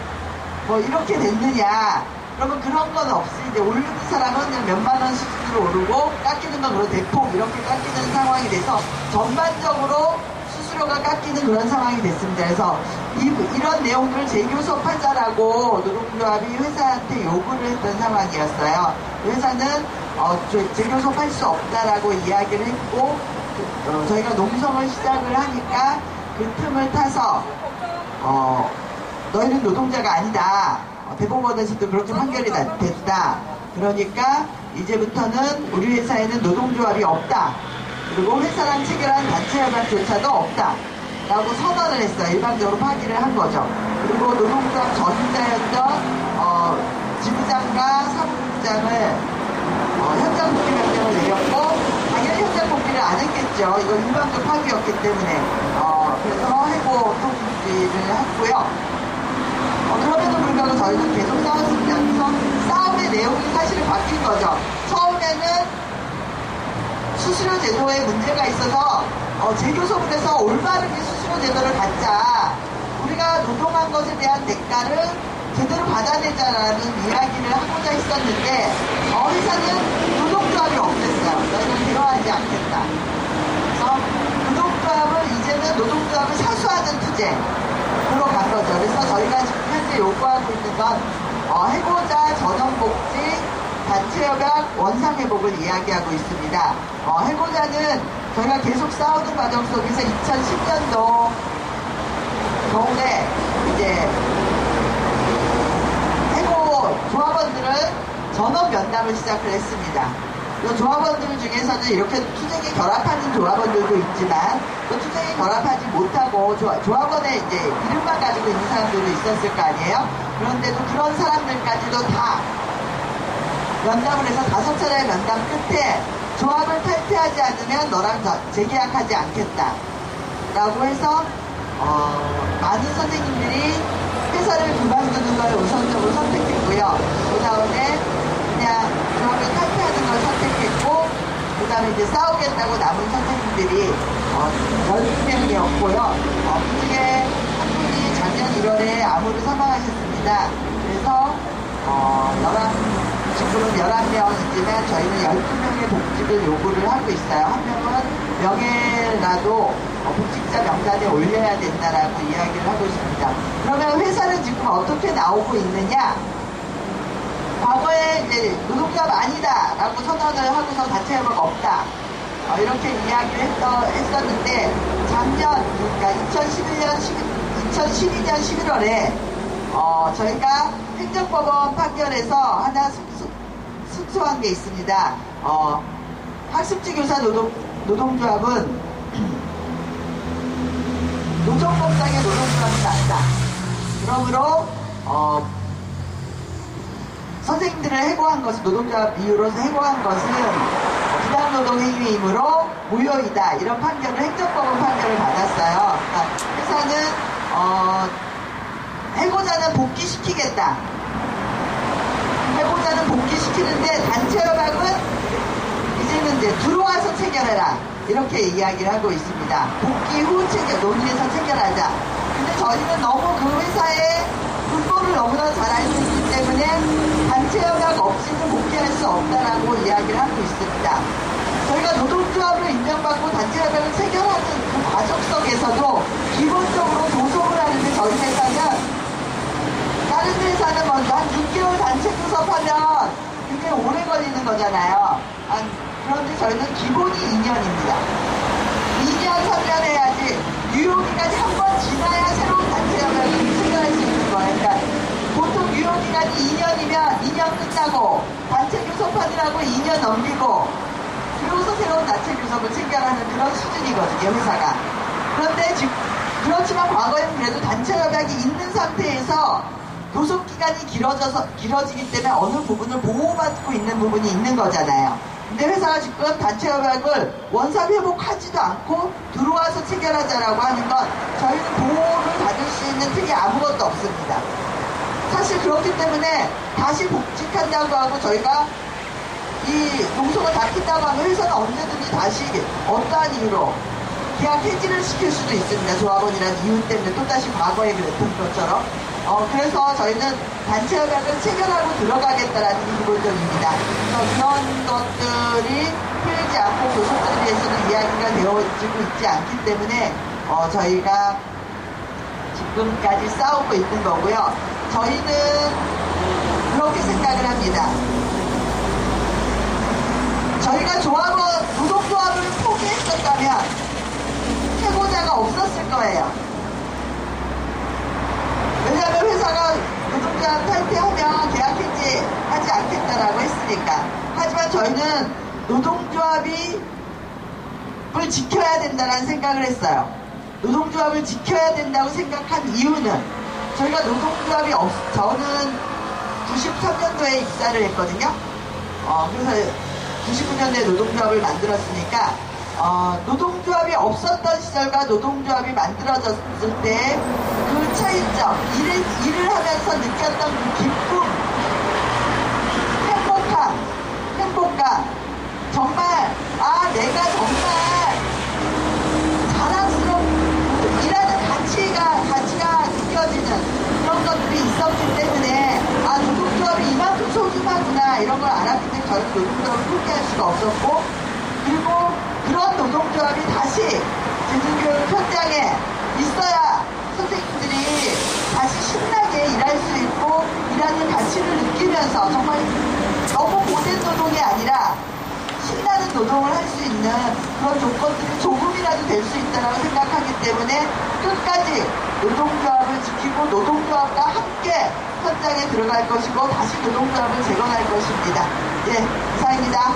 이렇게 됐느냐. 그러면 그런 건 없이 이제 오르는 사람은 그냥 몇만 원 수수료 오르고 깎이는 건 그런 대폭 이렇게 깎이는 상황이 돼서 전반적으로 수수료가 깎이는 그런 상황이 됐습니다. 그래서 이런 내용들을 재교 수업하자라고 노동조합이 회사한테 요구를 했던 상황이었어요. 회사는 재교 수업할 수 없다라고 이야기를 했고 저희가 농성을 시작을 하니까 그 틈을 타서 너희는 노동자가 아니다. 대법원에서도 그렇게 판결이 됐다. 그러니까 이제부터는 우리 회사에는 노동조합이 없다. 그리고 회사랑 체결한 단체협약조차도 없다. 라고 선언을 했어요. 일반적으로 파기를 한 거죠. 그리고 노동조합 전임자였던 지부장과 사무국장을 현장 복귀 명령을 내렸고 당연히 현장 복귀를 안 했겠죠. 이건 일반적 파기였기 때문에 그래서 해고 통지를 했고요. 그럼에도 불구하고 저희는 계속 싸웠습니다. 그래서 싸움의 내용이 사실은 바뀐 거죠. 처음에는 수수료 제도에 문제가 있어서 재교섭에서 올바르게 수수료 제도를 갖자. 우리가 노동한 것에 대한 대가를 제대로 받아내자라는 이야기를 하고자 했었는데 회사는 노동조합이 없댔어요. 너희는 대화하지 않겠다. 그래서 노동조합을 이제는 노동조합을 사수하는 투쟁. 으로 간 거죠. 그래서 저희가 지금 현재 요구하고 있는 건 해고자 전원복지 단체협약 원상회복을 이야기하고 있습니다. 해고자는 저희가 계속 싸우는 과정 속에서 2010년도 겨울에 이제 해고 조합원들은 전원 면담을 시작을 했습니다. 그 조합원들 중에서는 이렇게 투쟁에 결합하는 조합원들도 있지만 또 투쟁에 결합하지 못하고 조합원의 이제 이름만 가지고 있는 사람들도 있었을 거 아니에요? 그런데도 그런 사람들까지도 다 면담을 해서 5차례의 면담 끝에 조합을 탈퇴하지 않으면 너랑 재계약하지 않겠다 라고 해서 많은 선생님들이 회사를 그만두는 걸 우선적으로 선택했고요. 그 다음에 그냥 조합을 탈퇴하는 걸 선택했고, 그 다음에 이제 싸우겠다고 남은 선생님들이 12명이었고요. 그 중에 한 분이 작년 1월에 암으로 사망하셨습니다. 그래서 지금은 11명이지만 저희는 12명의 복직을 요구를 하고 있어요. 한 명은 명예라도 복직자 명단에 올려야 된다라고 이야기를 하고 있습니다. 그러면 회사는 지금 어떻게 나오고 있느냐? 과거에 이제 노동조합 아니다라고 선언을 하고서 단체협약 없다. 이렇게 이야기를 했었는데 작년, 그러니까 2012년 11월에 저희가 행정법원 판결에서 하나 승소한 게 있습니다. 학습지 교사 노동조합은 노정법상의 노동조합이 맞다. 그러므로 선생님들을 해고한 것은 노동조합 이유로서 해고한 것은 부당노동행위이므로 무효이다. 이런 판결을 행정법원 판결을 받았어요. 그러니까 회사는 해고자는 복귀시키겠다. 해고자는 복귀시키는데 단체협약은 이제는 이제 들어와서 체결해라. 이렇게 이야기를 하고 있습니다. 복귀 후 논의해서 체결하자. 근데 저희는 너무 그 회사의 분법을 너무나 잘 알고 있기 때문에 단체협약 없이는 복귀할 수 없다라고 이야기를 하고 있습니다. 저희가 노동조합을 인정받고 단체협약을 체결하는 그 과정 속에서도 기본적으로 도속을 하는데 저희 회사는 다른 회사는 먼저 한 6개월 단체 구섭하면 굉장히 오래 걸리는 거잖아요. 그런데 저희는 기본이 2년입니다. 2년, 3년 해야지 유효기간이 한 번 지나야 새로운 단체협약을 체결할 수 있는 거예요. 그러니까 보통 유효기간이 2년이면 2년 끝나고 단체 교섭하느라고 2년 넘기고 그러고서 새로운 단체 교섭을 체결하는 그런 수준이거든요, 회사가. 그런데 지금 그렇지만 과거에는 그래도 단체협약이 있는 상태에서 교섭기간이 길어지기 때문에 어느 부분을 보호받고 있는 부분이 있는 거잖아요. 근데 회사가 지금 단체협약을 원상회복하지도 않고 들어와서 체결하자라고 하는 건 저희는 보호를 받을 수 있는 틀이 아무것도 없습니다. 사실 그렇기 때문에 다시 복직한다고 하고 저희가 이 농성을 다킨다고 하면 회사는 언제든지 다시 어떠한 이유로 계약 해지를 시킬 수도 있습니다. 조합원이라는 이유 때문에 또다시 과거에 그랬던 것처럼. 그래서 저희는 단체협약을 체결하고 들어가겠다라는 게 기본적입니다. 그래서 그런 것들이 풀리지 않고 교섭들에 대해서는 이야기가 되어지고 있지 않기 때문에 저희가 지금까지 싸우고 있는 거고요. 저희는 그렇게 생각을 합니다. 저희가 노동조합을 포기했었다면 해고자가 없었을 거예요. 왜냐하면 회사가 노동조합 탈퇴하면 계약 해지하지 않겠다라고 했으니까. 하지만 저희는 노동조합을 지켜야 된다는 생각을 했어요. 노동조합을 지켜야 된다고 생각한 이유는 저희가 저는 93년도에 입사를 했거든요. 그래서 99년도에 노동조합을 만들었으니까 노동조합이 없었던 시절과 노동조합이 만들어졌을 때 그 차이점, 일을 하면서 느꼈던 그 기쁨, 행복감, 정말 내가 정말 자랑스러운 일하는 가치가 느껴지는 그런 것들이 있었기 때문에 노동조합이 이만큼 소중하구나 이런 걸 알았기 때문에 저는 노동조합을 포기할 수가 없었고, 그리고 그런 노동조합이 다시 재직교육 현장에 있어야 선생님들이 다시 신나게 일할 수 있고 일하는 가치를 느끼면서 정말 너무 고된 노동이 아니라 신나는 노동을 할 수 있는 그런 조건들이 조금이라도 될 수 있다고 생각하기 때문에 끝까지 노동조합을 지키고 노동조합과 함께 현장에 들어갈 것이고 다시 노동조합을 재건할 것입니다. 예, 이상입니다.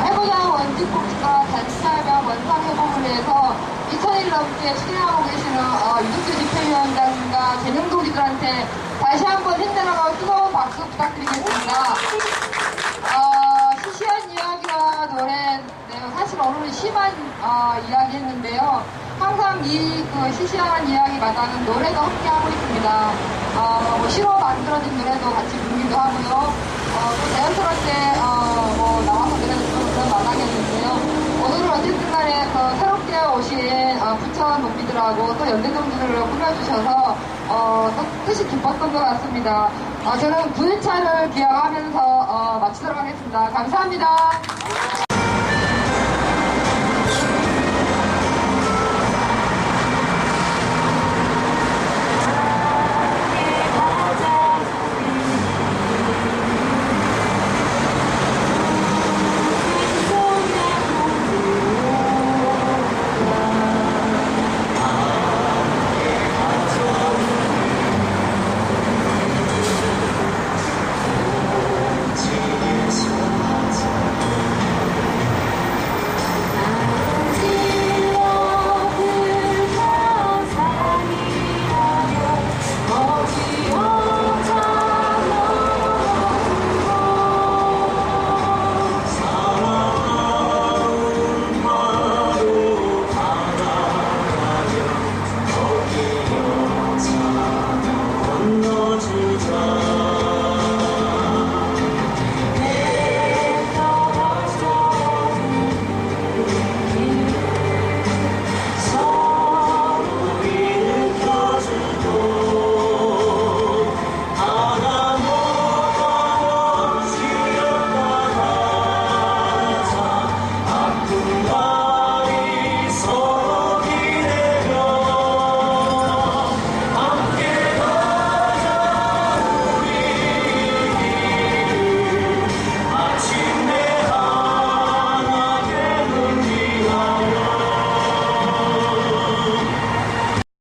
해보자 원칙복지과 단체하며 원상회복을 위해서 2000일 넘게 진행하고 계시는 유득주 집회위원장과 재능동지들한테 다시 한번 힘내라고 뜨거운 박수 부탁드리겠습니다. 시시한 이야기와 노래, 사실 오늘은 심한 이야기 했는데요. 항상 이 시시한 이야기마다는 노래도 함께 하고 있습니다. 시로 만들어진 노래도 같이 부르기도 하고요. 또 자연스럽게 나와서 노래도 부르는 그런 마당이었는데요. 오늘은 어쨌든 간에 새롭게 오신 부천 농비들하고 또 연대동지들을 꾸며주셔서 또 뜻이 기뻤던 것 같습니다. 저는 9일차를 기약하면서 마치도록 하겠습니다. 감사합니다.